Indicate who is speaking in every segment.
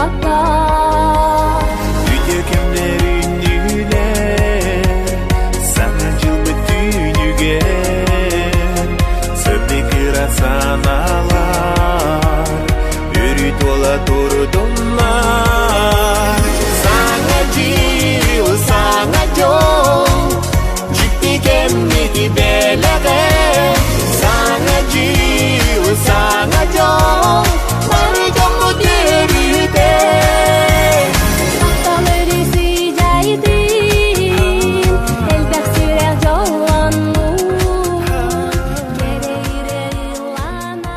Speaker 1: bakar.
Speaker 2: Yürekimlerin yüle sana cılbı tüyügen Söyle kırasan ağlar Yürü dola doğru donlar Sana cil, sana yol Ciddi kemniki belege Sana cil, sana yol Mari jomu deride
Speaker 1: Tahtaları sıcaydın, elbet sürer yollanma. Gereğire yılana.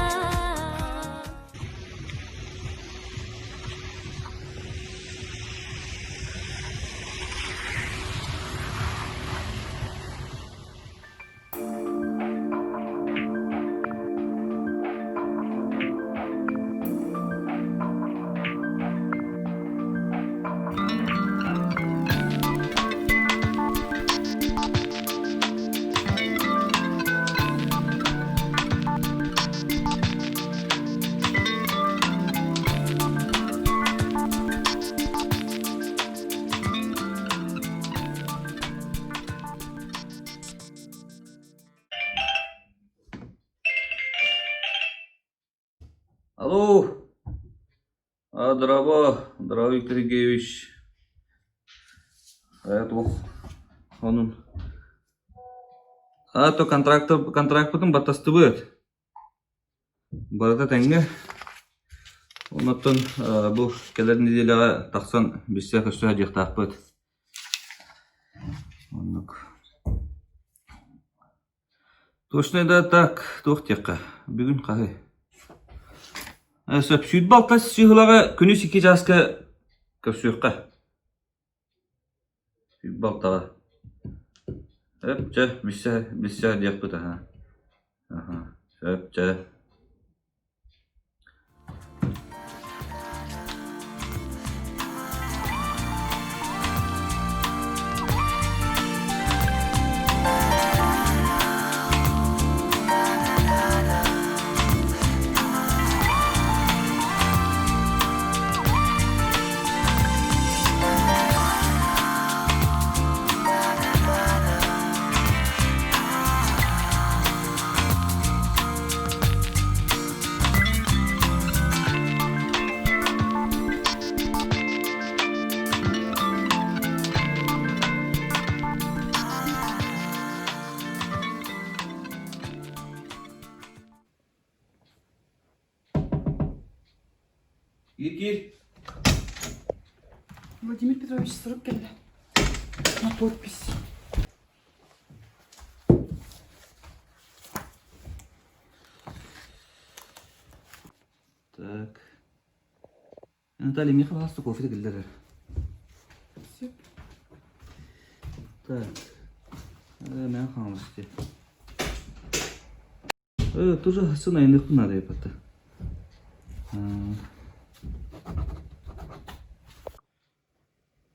Speaker 3: Алло. Здравый, Сергеевич. Onun. То контракт бүтін баттасты бұд. Барата тәңге. Онаттан бұл келер неделяға тақсан біссе көстіға жақтақ бұд. Точно так, тоқтеққа. Бүгін қағай. Сөп балтас сүйхылаға күні секе жасқа көпсүйіққа. Сүйт балтаға. Сөп жа, біссе дияқ бұд. Сөп жа. Gir.
Speaker 4: Владимир Петрович сырып келді. На подпись.
Speaker 3: Так. Наталья, мне пожалуйста, кофе гілдері.
Speaker 4: Все.
Speaker 3: Так. Мен қалмыз де. Тоже сын айындық бұнады епатты.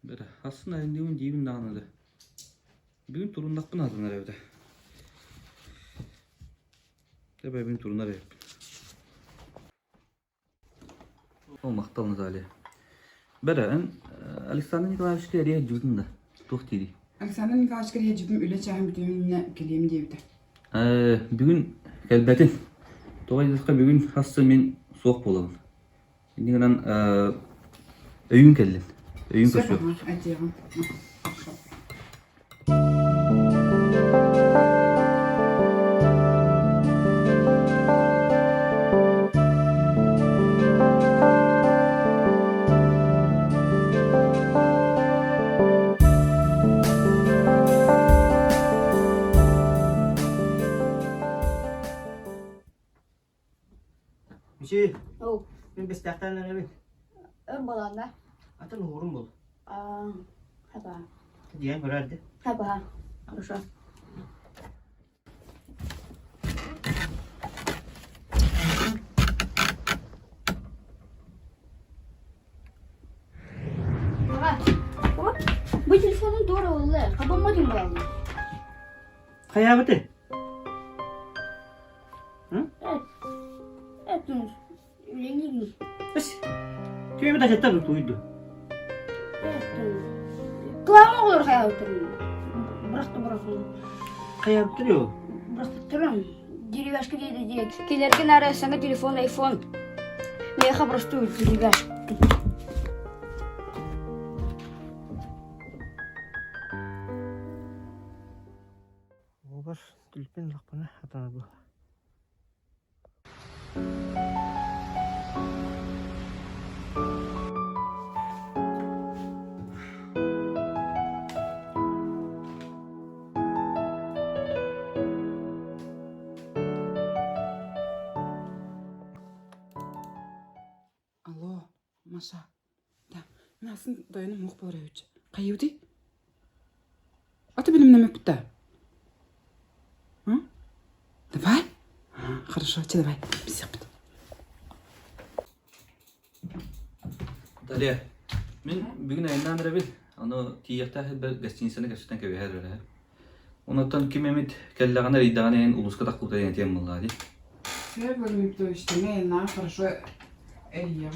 Speaker 3: Бәрі, асын айындығын деймін дағынады. Бүгін тұрындақ бұнадың әревді. Дәбәй бүгін тұрындар еп. Ол мақтал Наталья. Бәрі, Александр Николаевичке әрия жүрдің да. Тоқ дейді.
Speaker 4: Александр Николаевич кере жібім үлі чағым бүтіміне келем дейбді.
Speaker 3: Бүгін әлбәтін. Тоғайдыққа бүгін асы мен соқ боламын. Ендігінен өйін кәлін. Өйін көші.
Speaker 4: Әтеғым.
Speaker 5: Миши,
Speaker 6: Оу,
Speaker 5: мен бестақтарынан әбен.
Speaker 6: ön balanda.
Speaker 5: Атын уғырым бол.
Speaker 6: Haba.
Speaker 5: Диyan көрәрді.
Speaker 6: Haba. Хорошо. Baba, baba, bu telefonun doğru oldu. Kapanmadım bu aldı.
Speaker 5: Қая біті?
Speaker 6: Evet. Evet, Yunus. Ülengi
Speaker 5: Іс, түйе da çatta duydu.
Speaker 6: Kulağıma olur hayatım. Bıraktım.
Speaker 5: Kayaptır yo.
Speaker 6: Bıraktım. Деревяшка дейді. Келерген арасында телефон, айфон. Меха простую деревяшку.
Speaker 5: Обар түлпен лақпана атана бұл.
Speaker 4: Алло, Маша. Да, мен асын дайыным мұқ болар өйчі. Қайыуды? Аты білім намек бітті? Давай? Хорошо, че давай. Бісек біт.
Speaker 3: Далее. Мен бүгін айынан бері аны тиектағы бір гостиницаны кәшіктен көбейер бері. Онаттан кемемет кәллағана рейдағана ең ұлысқа тақылда ең тем болла, де.
Speaker 4: Все бөлім то işteme elinden хорошо eliyem.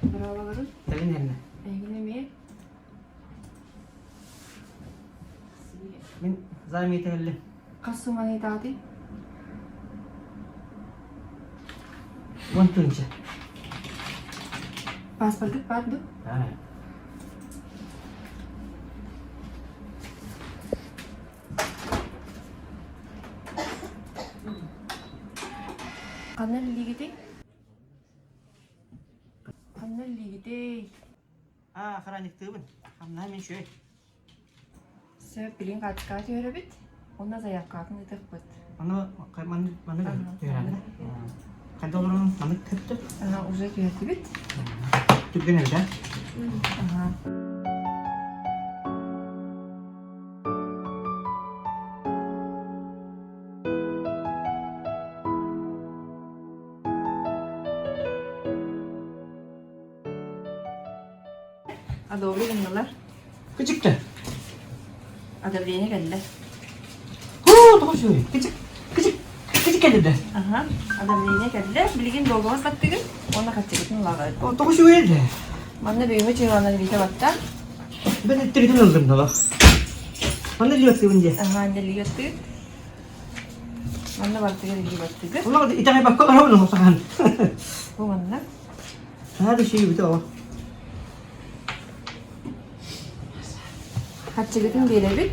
Speaker 5: Bravolarım. Telin eline.
Speaker 4: Eğlenmeye.
Speaker 5: Ben zahmet edelim.
Speaker 4: Kasım ayı dadı.
Speaker 5: Montunca.
Speaker 4: Pasportu var mı?
Speaker 5: Ha.
Speaker 4: Kanal ligide. Kanal ligide.
Speaker 5: Ha, karanlık tığın. Hamla hemen şöyle.
Speaker 7: Sen bilin kaç öğrebit. Onda zayıf kalkın yedik bit.
Speaker 5: Bana da öğrendi. Kaç dolarım bana kötü.
Speaker 7: Aha uzak yönetti bit.
Speaker 5: Türk'ün evde.
Speaker 7: Aha. Adobri günler.
Speaker 5: Küçüktü.
Speaker 7: Adabri'ye geldi.
Speaker 5: Doğru söylüyor. Küçük geldi de.
Speaker 7: Aha. Adabri'ye geldi. Bilgin dolgamız battı gün. Ona kaçırdık laga.
Speaker 5: Doğru söylüyor.
Speaker 7: Bana büyüme çıkanları bir de battı.
Speaker 5: Ben ettirdim aldım da bak. Bana diyor ki önce.
Speaker 7: Aha anneli götü. Bana battı geldi battı.
Speaker 5: Allah da itame bak kok arabanı olsan.
Speaker 7: Bu bana.
Speaker 5: Hadi şey bir de o.
Speaker 7: Kaçırdık bir bit.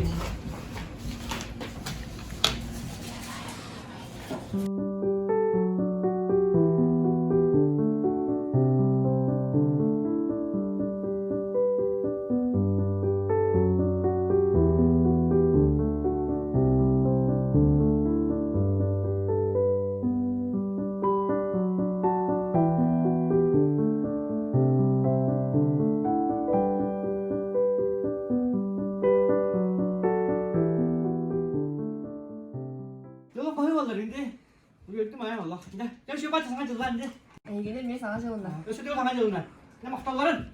Speaker 5: Yok koyuyorlar şimdi. Bu gördüm ayağım Allah. Gel şu bahçe sana cızlar şimdi.
Speaker 7: İlgiler mi sana şey onlar?
Speaker 5: Ösü diyor sana cızlar. Ne muhtarların?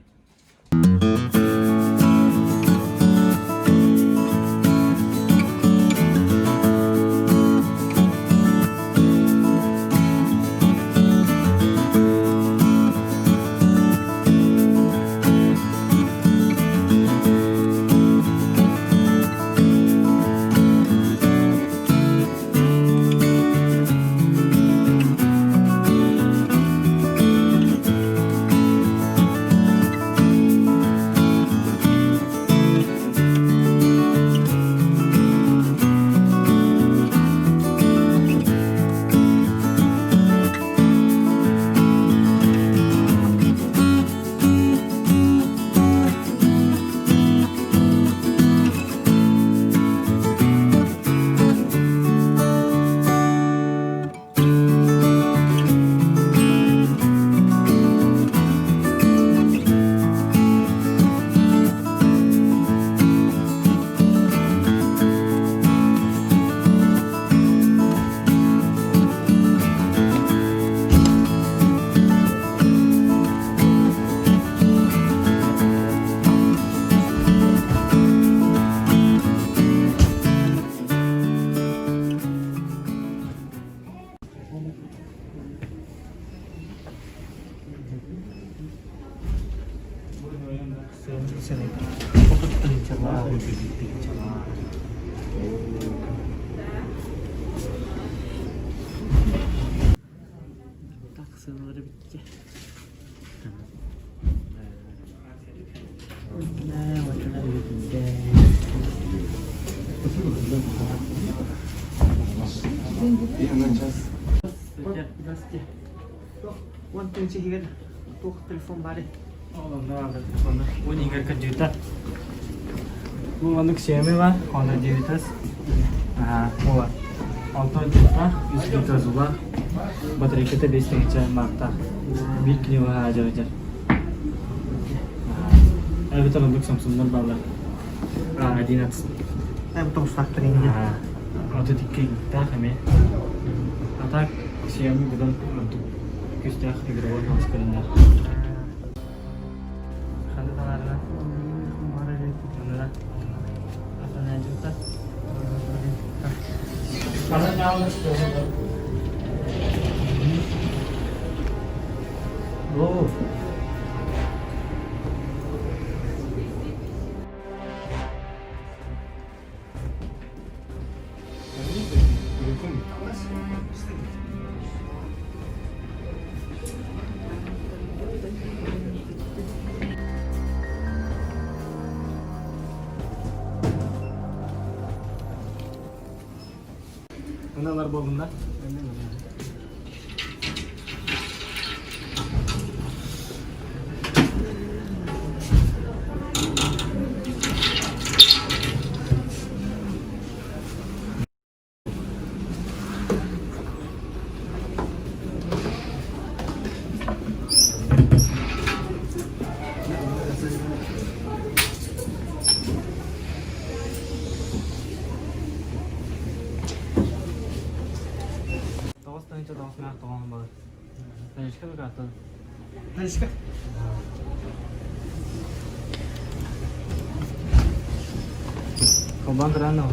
Speaker 5: sığmaları bitti. Ne makineler bitti. One thing sih kan, tuh telepon balik. Oh, nggak ada telepon. Ini nggak kejutan. Mau untuk siapa mah? Kalau jutas, mau auto juta, juta zuba. Baterai kita di stage marta. Bikini wah aja aja. Ada betul untuk Samsung dan bala. Dinax. Betul factory nya. Auto tiket kita kami. Atak siapa betul untuk kita hidrowan harus kerana. Kalau tangan kemarin itu tangan apa nanti kita. Kalau nyala sudah. Oh. Bunlar babında. Nalishka. Kau bang kerana.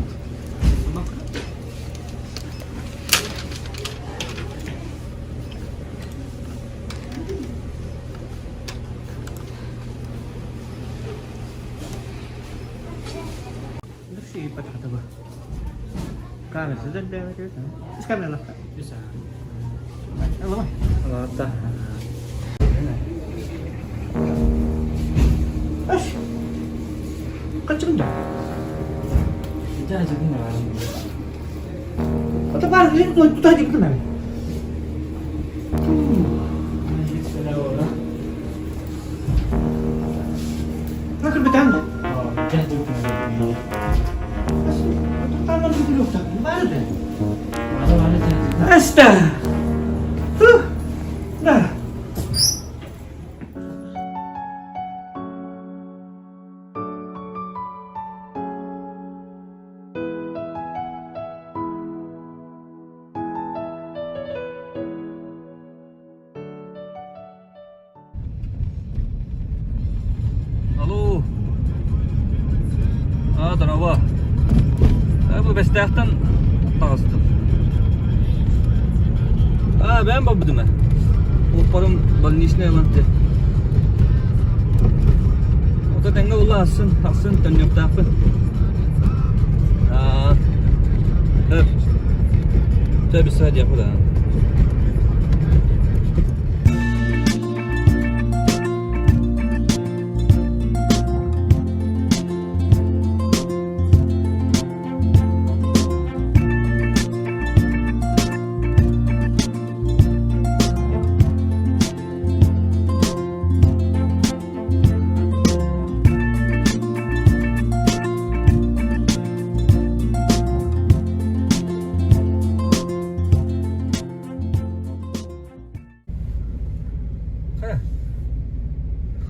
Speaker 5: Bersih pada kata bah. Kan sudah dah. Sekarang lah. Bisa. Halo mah. Halo tah. Kacang dah. Kita aja kenal. Apa apa ini tu aja kenal. Sudah orang. Nak bertahan tak? Oh, jangan kenal. Tangan dulu tak. Mana dah? Mana dah? Asta. Dah.
Speaker 3: Halo. Tanava. Bu bestahtan tağıstım. Ben babıdım ben. Uparım balnişne yalantı. O da denge ula asın tanyok tapın. Hep. Tabi sadece yapıda.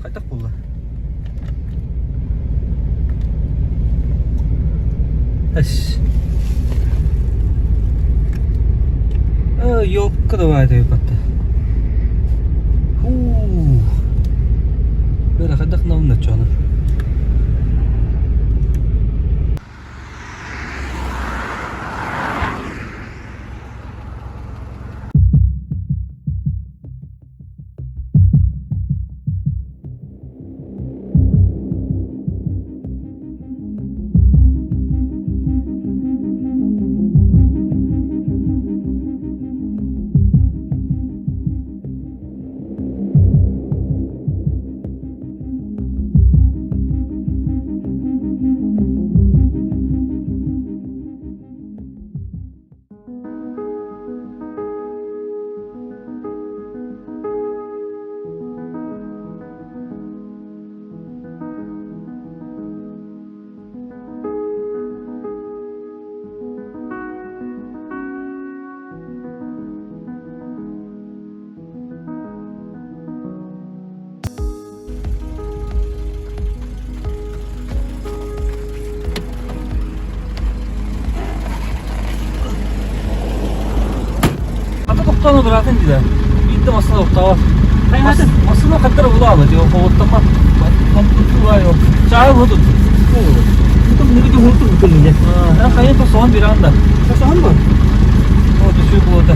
Speaker 3: Kaytak bulla. Yok kada vayda yok hatta. Böyle kadak navunna çana. Оттаны биратын диде. Битте масына октава.
Speaker 5: Hayatım.
Speaker 3: Масына каттыр булалы, дип оттама. Компьютер yok. Çağır buldum.
Speaker 5: Itu mungkin hutu betul ya.
Speaker 3: Ha, kayın to son bir anda.
Speaker 5: Kesohan bu.
Speaker 3: O düşüyor bu da.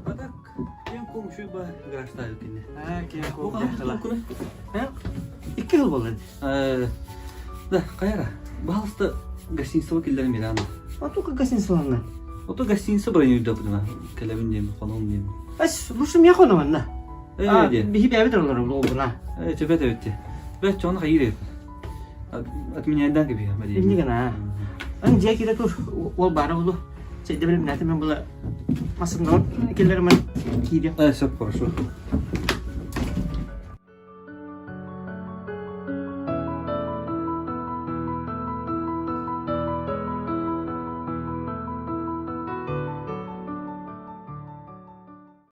Speaker 3: Badak, yang komşu bah garajda yokini.
Speaker 5: Ha, kayak
Speaker 3: Bu
Speaker 5: kok.
Speaker 3: kadar okunu.
Speaker 5: Ha? 2 yıl oldu.
Speaker 3: Да, кайра. Балыста гостиница вакиллерин бери аны.
Speaker 5: Atu kegasin soalnya.
Speaker 3: Ото гостиница бронюйда буна. Келемин дем, ханım дем.
Speaker 5: As, rusum ya kono mana? Ah,
Speaker 3: Де.
Speaker 5: bihi bir evde olur bu buna.
Speaker 3: Çepet evet. Ben çoğunu hayır. At minyandan gibi ya.
Speaker 5: Ini kan ah. An dia kira tuh wal bara dulu. Saya dia bilang nanti membela masuk non, kira man kiri.
Speaker 3: Çok хорошо.